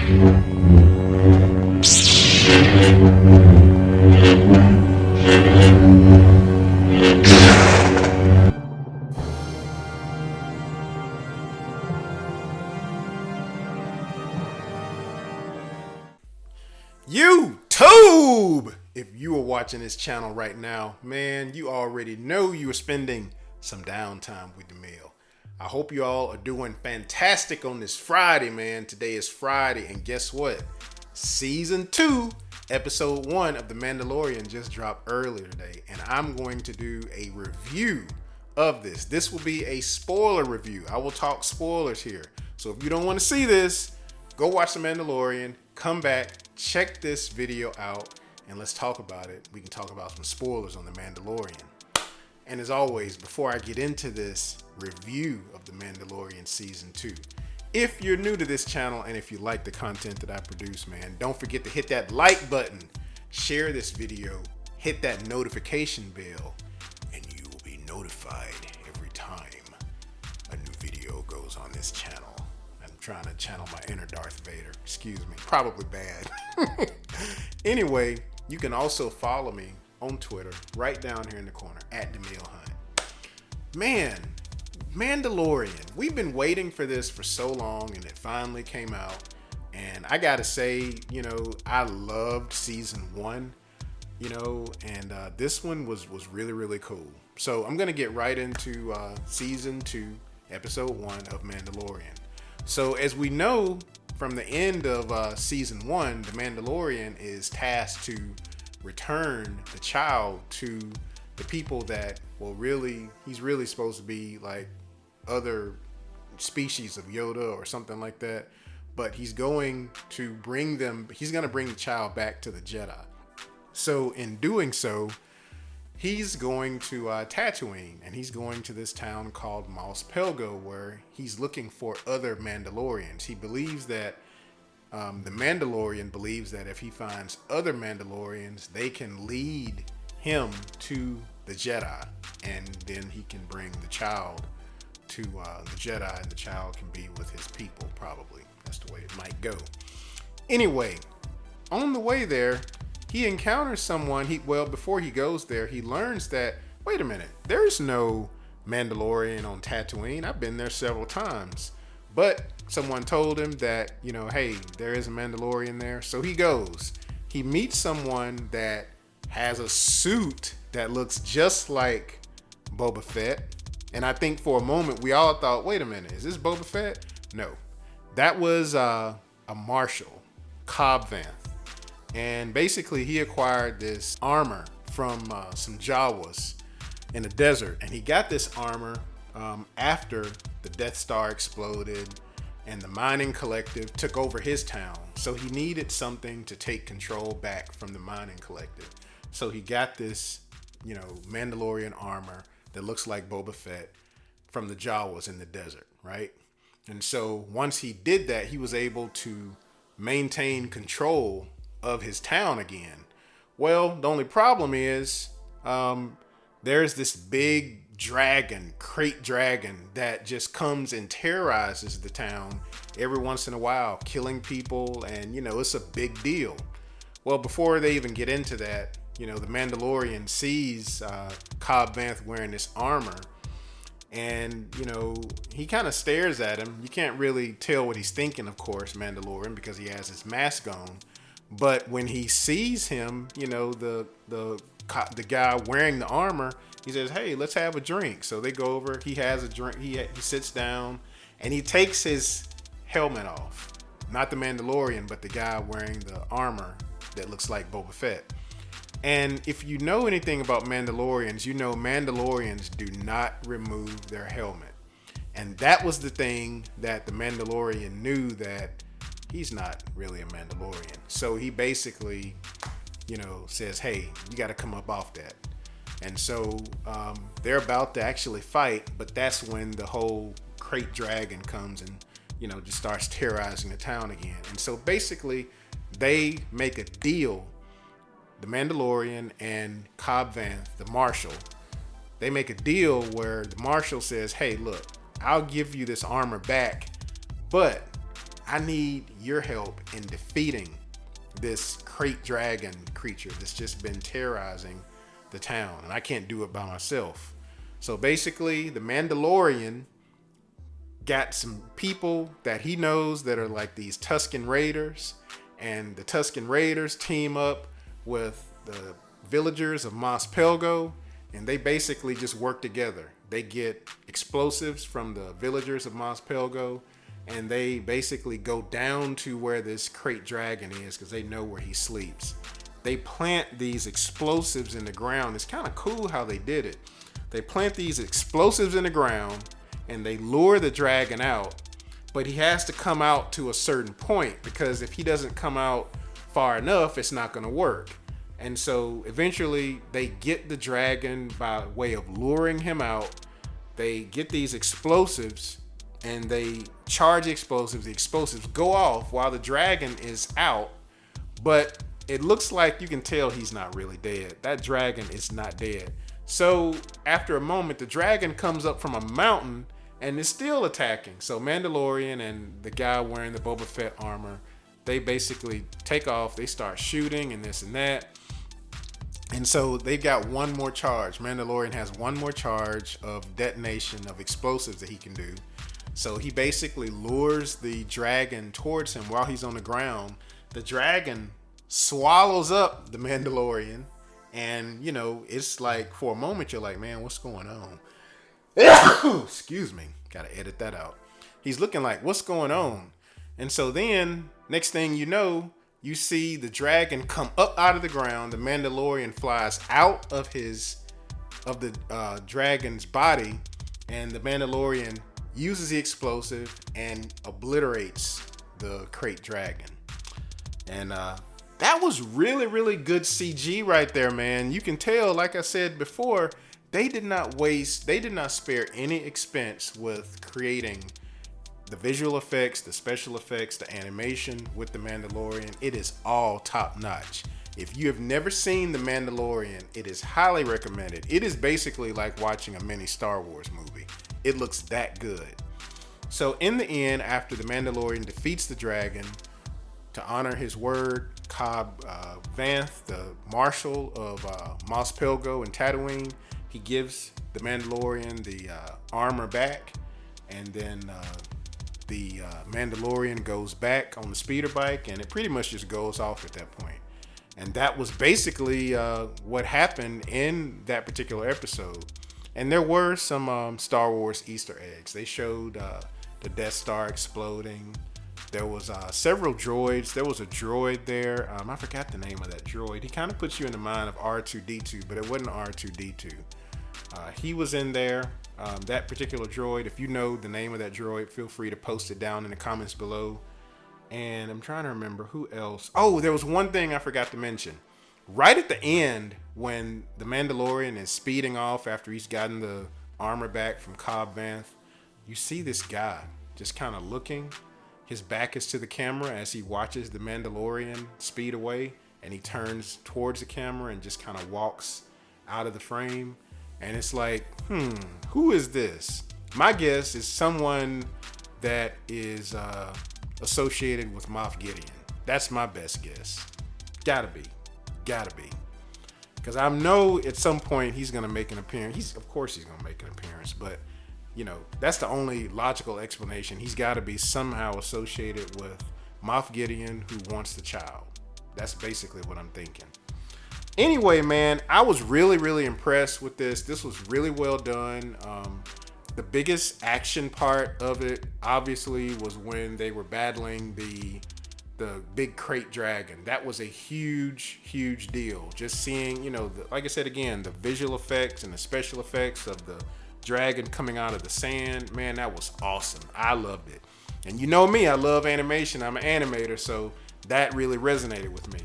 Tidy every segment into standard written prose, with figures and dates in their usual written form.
YouTube! If you are watching this channel right now, man, you already know you are spending some downtime with the mail. I hope you all are doing fantastic on this Friday, man. Today is Friday, and guess what? Season 2, Episode 1 of The Mandalorian just dropped earlier today, and I'm going to do a review of this. This will be a spoiler review. I will talk spoilers here. So if you don't want to see this, go watch The Mandalorian, come back, check this video out, and let's talk about it. We can talk about some spoilers on The Mandalorian. And as always, before I get into this review of The Mandalorian Season 2, if you're new to this channel and if you like the content that I produce, man, don't forget to hit that like button, share this video, hit that notification bell, and you will be notified every time a new video goes on this channel. Trying to channel my inner Darth Vader. Excuse me. Probably bad. Anyway, you can also follow me on Twitter right down here in the corner at @DeMilleHunt. Man, Mandalorian. We've been waiting for this for so long, and it finally came out. And I gotta say, I loved season 1, and this one was really, really cool. So I'm gonna get right into season 2, episode 1 of Mandalorian. So as we know from the end of season 1, the Mandalorian is tasked to return the child to the people that, he's really supposed to be like other species of Yoda or something like that. But he's going to bring the child back to the Jedi. So in doing so, he's going to Tatooine, and he's going to this town called Mos Pelgo, where he's looking for other Mandalorians. He believes that the Mandalorian believes that if he finds other Mandalorians, they can lead him to the Jedi, and then he can bring the child to the Jedi, and the child can be with his people, probably. That's the way it might go. Anyway, on the way there, he encounters someone. Before he goes there, he learns that, wait a minute, there's no Mandalorian on Tatooine. I've been there several times. But someone told him that, hey, there is a Mandalorian there. So he goes. He meets someone that has a suit that looks just like Boba Fett. And I think for a moment, we all thought, wait a minute, is this Boba Fett? No. That was a Marshal, Cobb Vanth. And basically, he acquired this armor from some Jawas in the desert. And he got this armor after the Death Star exploded and the mining collective took over his town. So he needed something to take control back from the mining collective. So he got this, Mandalorian armor that looks like Boba Fett from the Jawas in the desert, right? And so once he did that, he was able to maintain control of his town again. Well, the only problem is there's this big crate dragon that just comes and terrorizes the town every once in a while, killing people, and it's a big deal. Well, before they even get into that, the Mandalorian sees Cobb Vanth wearing this armor, and he kind of stares at him. You can't really tell what he's thinking, of course, Mandalorian, because he has his mask on. But when he sees him, the guy wearing the armor, he says, hey, let's have a drink. So they go over, he has a drink, he sits down, and he takes his helmet off. Not the Mandalorian, but the guy wearing the armor that looks like Boba Fett. And if you know anything about Mandalorians, Mandalorians do not remove their helmet. And that was the thing that the Mandalorian knew, that he's not really a Mandalorian. So he basically, says, hey, you got to come up off that. And so they're about to actually fight, but that's when the whole crate dragon comes and, just starts terrorizing the town again. And so basically they make a deal, the Mandalorian and Cobb Vanth, the Marshal, they make a deal where the Marshal says, hey, look, I'll give you this armor back, but I need your help in defeating this crate dragon creature that's just been terrorizing the town, and I can't do it by myself. So basically, the Mandalorian got some people that he knows that are like these Tusken Raiders, and the Tusken Raiders team up with the villagers of Mos Pelgo, and they basically just work together. They get explosives from the villagers of Mos Pelgo, and they basically go down to where this crate dragon is because they know where he sleeps. They plant these explosives in the ground. It's kind of cool how they did it. They plant these explosives in the ground and they lure the dragon out, but he has to come out to a certain point because if he doesn't come out far enough, it's not going to work. And so eventually they get the dragon by way of luring him out. They get these explosives and they charge explosives. The explosives go off while the dragon is out, but it looks like you can tell he's not really dead. That dragon is not dead. So after a moment, the dragon comes up from a mountain and is still attacking. So Mandalorian and the guy wearing the Boba Fett armor, they basically take off. They start shooting and this and that. And so they've got one more charge. Mandalorian has one more charge of detonation of explosives that he can do. So he basically lures the dragon towards him while he's on the ground. The dragon swallows up the Mandalorian. And, you know, it's like for a moment, you're like, man, what's going on? Excuse me. Got to edit that out. He's looking like, what's going on? And so then, next thing you know, you see the dragon come up out of the ground. The Mandalorian flies out of the dragon's body. And the Mandalorian uses the explosive and obliterates the crate dragon. And that was really, really good CG right there, man. You can tell, like I said before, they did not spare any expense with creating the visual effects, the special effects, the animation with the Mandalorian. It is all top notch. If you have never seen The Mandalorian, it is highly recommended. It is basically like watching a mini Star Wars movie. It looks that good. So in the end, after the Mandalorian defeats the dragon, to honor his word, Cobb Vanth, the marshal of Mos Pelgo and Tatooine, he gives the Mandalorian the armor back, and then the Mandalorian goes back on the speeder bike, and it pretty much just goes off at that point. And that was basically what happened in that particular episode. And there were some Star Wars Easter eggs. They showed the Death Star exploding. There was several droids. There was a droid there. I forgot the name of that droid. He kind of puts you in the mind of R2-D2, but it wasn't R2-D2. He was in there. That particular droid, if you know the name of that droid, feel free to post it down in the comments below. And I'm trying to remember who else. Oh, there was one thing I forgot to mention. Right at the end, when the Mandalorian is speeding off after he's gotten the armor back from Cobb Vanth, you see this guy just kind of looking. His back is to the camera as he watches the Mandalorian speed away, and he turns towards the camera and just kind of walks out of the frame. And it's like, who is this? My guess is someone that is associated with Moff Gideon. That's my best guess. Gotta be. Because I know at some point he's gonna make an appearance. Of course he's gonna make an appearance, but you know, that's the only logical explanation. He's got to be somehow associated with Moff Gideon, who wants the child. That's basically what I'm thinking. Anyway, man, I was really, really impressed with this. This was really well done. The biggest action part of it, obviously, was when they were battling the big crate dragon. That was a huge, huge deal. Just seeing, you know, like I said again, the visual effects and the special effects of the dragon coming out of the sand, man, that was awesome. I loved it. And you know me, I love animation. I'm an animator, so that really resonated with me.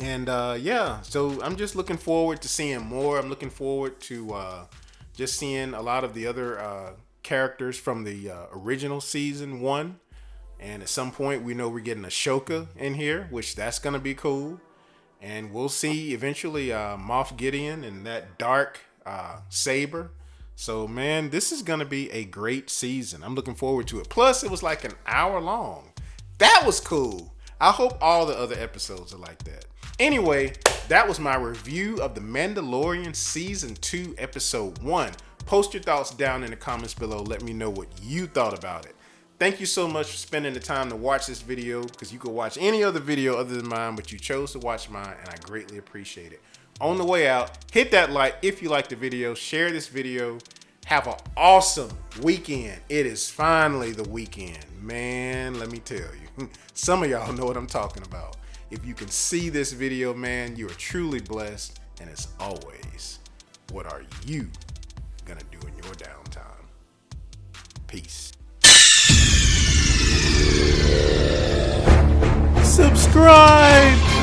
And yeah, so I'm just looking forward to seeing more. I'm looking forward to just seeing a lot of the other characters from the original season 1. And at some point, we know we're getting Ahsoka in here, which that's going to be cool. And we'll see eventually Moff Gideon and that dark saber. So, man, this is going to be a great season. I'm looking forward to it. Plus, it was like an hour long. That was cool. I hope all the other episodes are like that. Anyway, that was my review of The Mandalorian Season 2, Episode 1. Post your thoughts down in the comments below. Let me know what you thought about it. Thank you so much for spending the time to watch this video, because you could watch any other video other than mine, but you chose to watch mine, and I greatly appreciate it. On the way out, hit that like if you liked the video, share this video. Have an awesome weekend. It is finally the weekend. Man, let me tell you, some of y'all know what I'm talking about. If you can see this video, man, you are truly blessed. And as always, what are you gonna do in your downtime? Peace. Subscribe!